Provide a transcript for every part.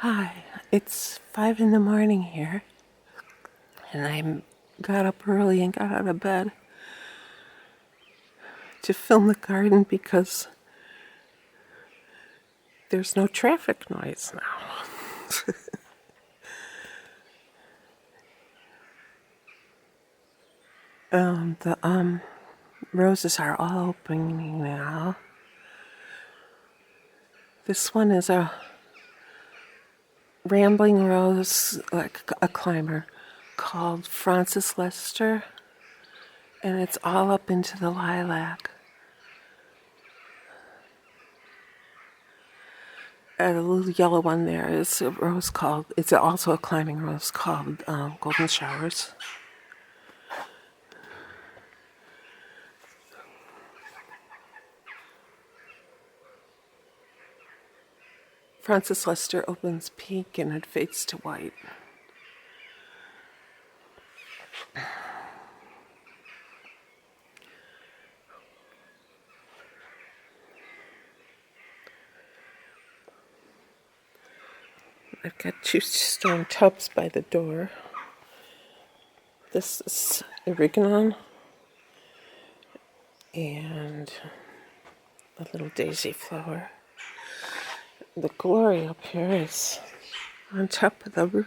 Hi, it's 5 in the morning here, and I got up early and got out of bed to film the garden because there's no traffic noise now. The roses are all opening now. This one is a rambling rose, like a climber, called Francis Lester, and it's all up into the lilac. And a little yellow one there is a rose called, it's also a climbing rose called Golden Showers. Francis Lester opens pink and it fades to white. I've got 2 stone tubs by the door. This is oregano and a little daisy flower. The glory up here is on top of the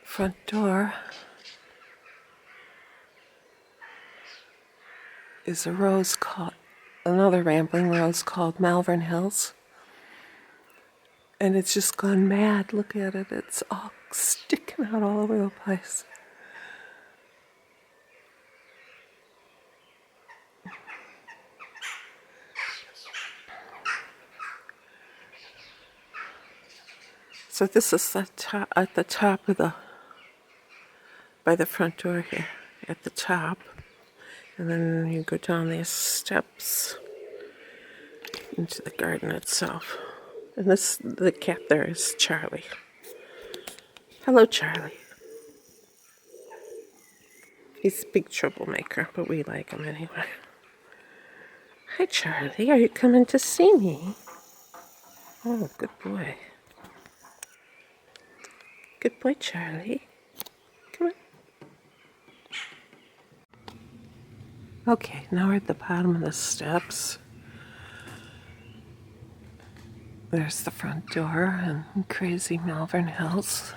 front door is a rose called, another rambling rose called Malvern Hills. And it's just gone mad. Look at it. It's all sticking out all over the place. So this is at the top of by the front door here, at the top. And then you go down these steps into the garden itself. And the cat there is Charlie. Hello, Charlie. He's a big troublemaker, but we like him anyway. Hi, Charlie. Are you coming to see me? Oh, good boy. Good boy, Charlie. Come on. Okay, now we're at the bottom of the steps. There's the front door and crazy Malvern Hills.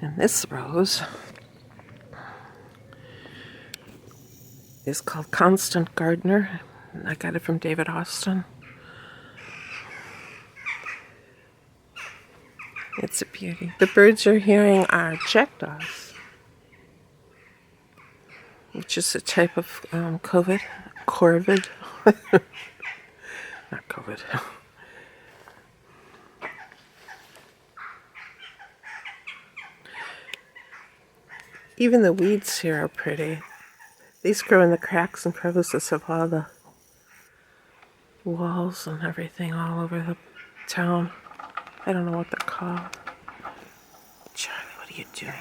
And this rose is called Constant Gardener. I got it from David Austin. It's a beauty. The birds you're hearing are jackdaws, which is a type of corvid. Not COVID. Even the weeds here are pretty. These grow in the cracks and crevices of all the walls and everything all over the town. I don't know what they're called. Charlie, what are you doing?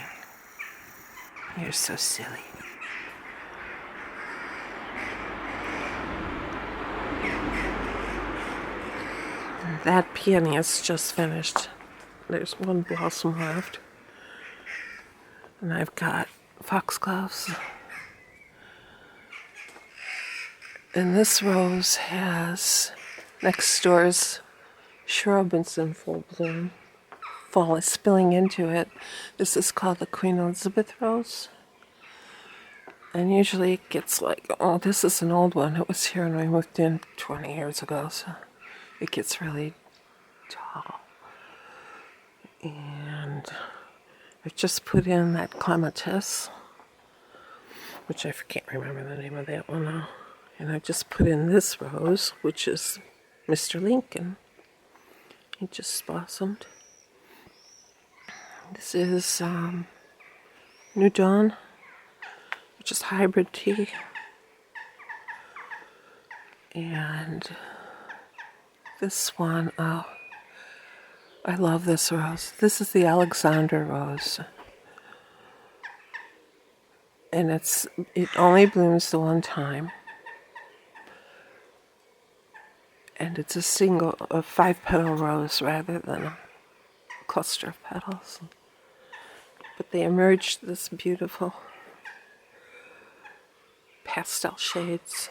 You're so silly. That peony is just finished. There's one blossom left. And I've got foxgloves. And this rose has next door's shrub is in full bloom. Fall is spilling into it. This is called the Queen Elizabeth rose. And usually it gets like, oh, this is an old one. It was here when we moved in 20 years ago, so it gets really tall. And I've just put in that clematis, which I can't remember the name of that one now. And I've just put in this rose, which is Mr. Lincoln. He just blossomed. This is New Dawn, which is hybrid tea. And this one, oh, I love this rose. This is the Alexander rose. And it only blooms the one time. And And it's a 5-petal rose rather than a cluster of petals. But they emerged this beautiful pastel shades.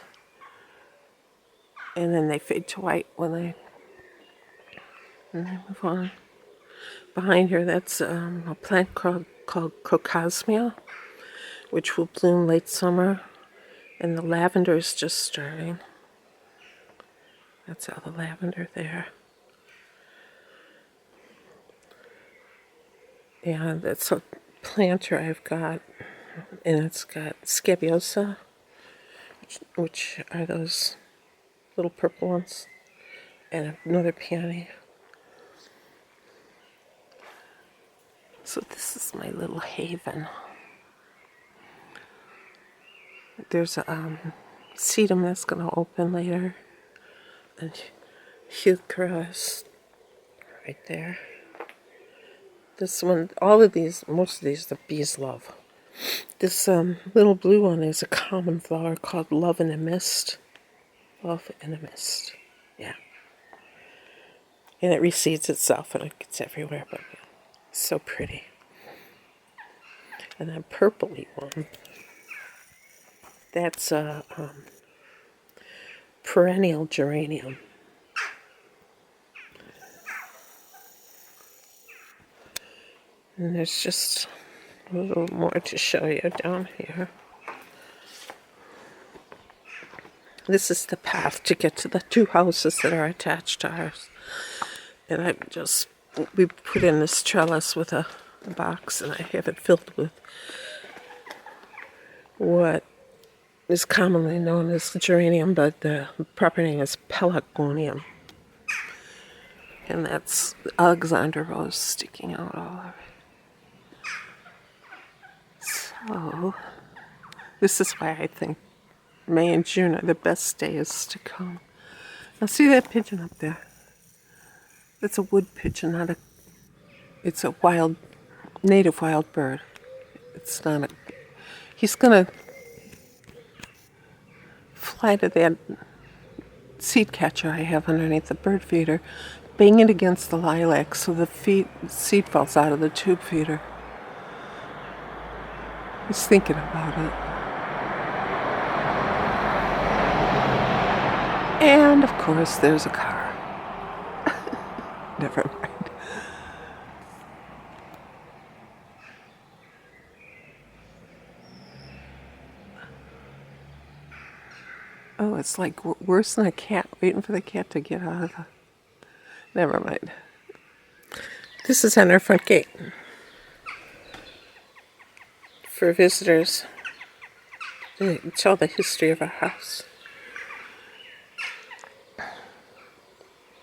And then they fade to white when they move on. Behind her, that's a plant called crocosmia, which will bloom late summer. And the lavender is just starting. That's all the lavender there. And that's a planter I've got, and it's got scabiosa, which are those little purple ones, and another peony. So this is my little haven. There's a sedum that's going to open later, and heucheras right there. This one, most of these the bees love. This little blue one is a common flower called Love in a Mist. Love in a Mist, yeah. And it reseeds itself and it gets everywhere, but it's so pretty. And then purpley one, that's a perennial geranium. And there's just a little more to show you down here. This is the path to get to the 2 houses that are attached to ours. And we put in this trellis with a box, and I have it filled with what is commonly known as geranium, but the proper name is pelargonium. And that's Alexander rose sticking out all over. So, this is why I think May and June are the best days to come. Now see that pigeon up there? That's a wood pigeon, it's a native wild bird. It's not he's gonna fly to that seed catcher I have underneath the bird feeder, bang it against the lilac so the seed falls out of the tube feeder. He's thinking about it. And of course there's a car. Never mind. Oh, it's like worse than a cat, waiting for the cat to get out of the... Never mind. This is on our front gate. For visitors to tell the history of our house.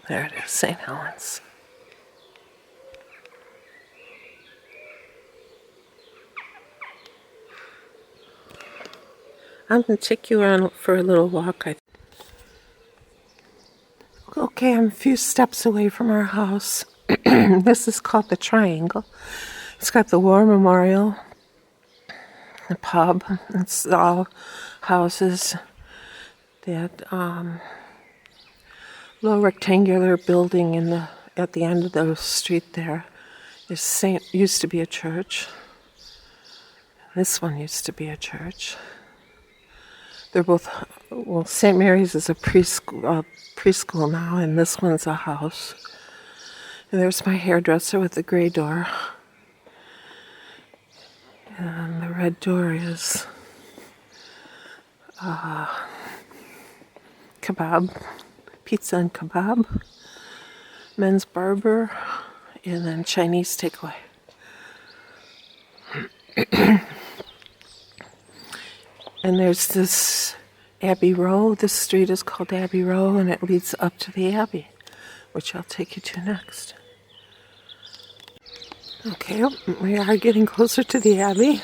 There it is, St. Helens. I'm going to take you around for a little walk. Okay, I'm a few steps away from our house. This is called the Triangle. It's got the War Memorial, the pub. It's all houses. That little rectangular building at the end of the street there used to be a church. This one used to be a church. They're both, St. Mary's is a preschool now, and this one's a house. And there's my hairdresser with the gray door. And the red door is kebab, pizza and kebab, men's barber, and then Chinese takeaway. And there's this Abbey Row. This street is called Abbey Row, and it leads up to the Abbey, which I'll take you to next. Okay, we are getting closer to the Abbey.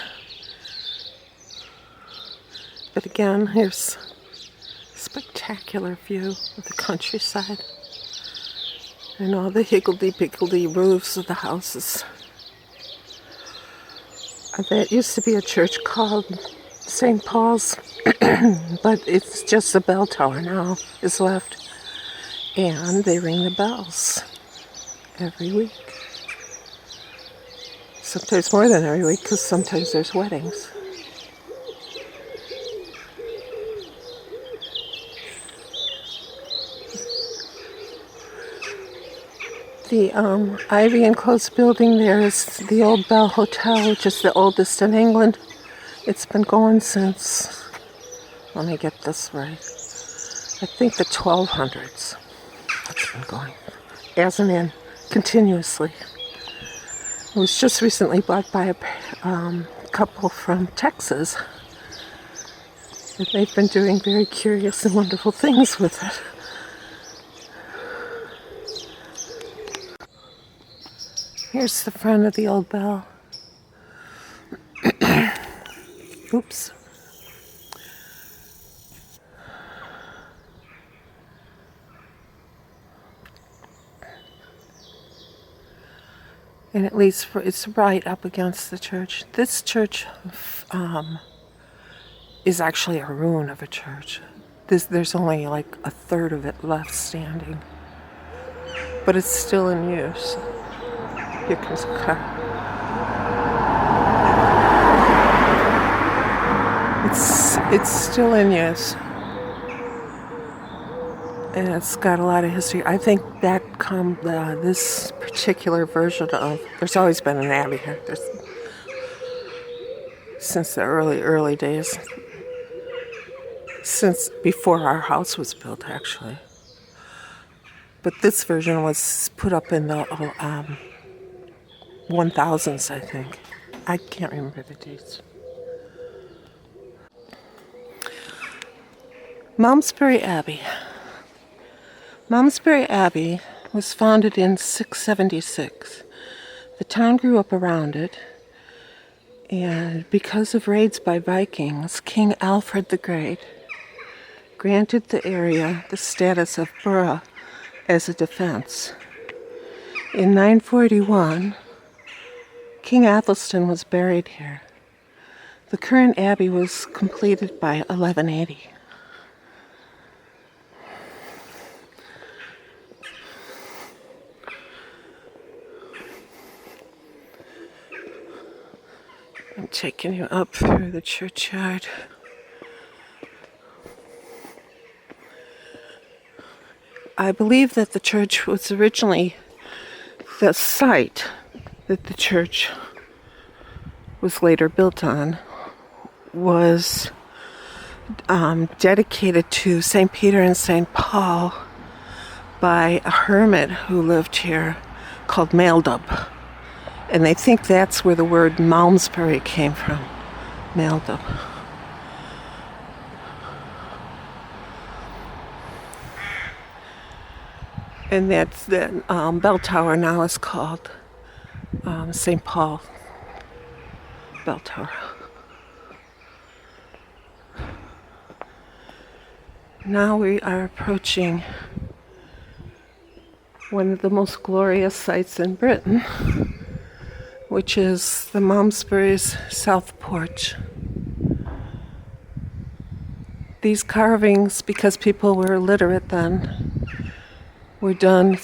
But again, here's a spectacular view of the countryside and all the higgledy-piggledy roofs of the houses. That used to be a church called St. Paul's, but it's just the bell tower now is left. And they ring the bells every week. Sometimes more than every week, because sometimes there's weddings. The ivy enclosed building there is the Old Bell Hotel, which is the oldest in England. It's been going since, let me get this right, I think the 1200s. It's been going as an inn, continuously. It was just recently bought by a couple from Texas. And they've been doing very curious and wonderful things with it. Here's the front of the Old Bell. Oops. And it's right up against the church. This church is actually a ruin of a church. There's only like a third of it left standing. But it's still in use. Here comes a car. It's still in use. And it's got a lot of history. I think that this particular version of, there's always been an abbey here. Since the early days. Since before our house was built, actually. But this version was put up in the 1000s, I think. I can't remember the dates. Malmesbury Abbey. Malmesbury Abbey was founded in 676. The town grew up around it, and because of raids by Vikings, King Alfred the Great granted the area the status of borough as a defense. In 941, King Athelstan was buried here. The current abbey was completed by 1180. I'm taking you up through the churchyard. I believe that the church was originally, the site that the church was later built on was dedicated to St. Peter and St. Paul by a hermit who lived here called Maildub. And they think that's where the word Malmesbury came from, Maildub. And that's the bell tower now is called St. Paul Bell Tower. Now we are approaching one of the most glorious sites in Britain, which is the Malmesbury's South Porch. These carvings, because people were illiterate then, were done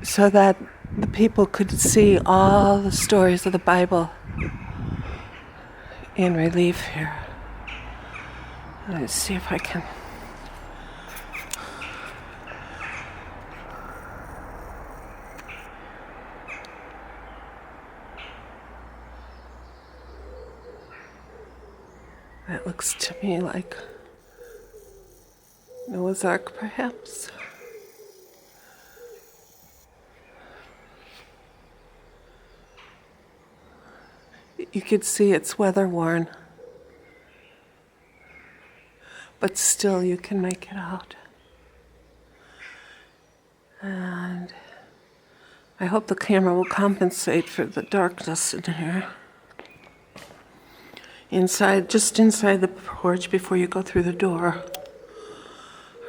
so that the people could see all the stories of the Bible in relief here. Let's see if I can. That looks to me like Noah's Ark, perhaps. You could see it's weather worn, but still you can make it out. And I hope the camera will compensate for the darkness in here. Just inside the porch before you go through the door,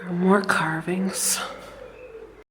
are more carvings.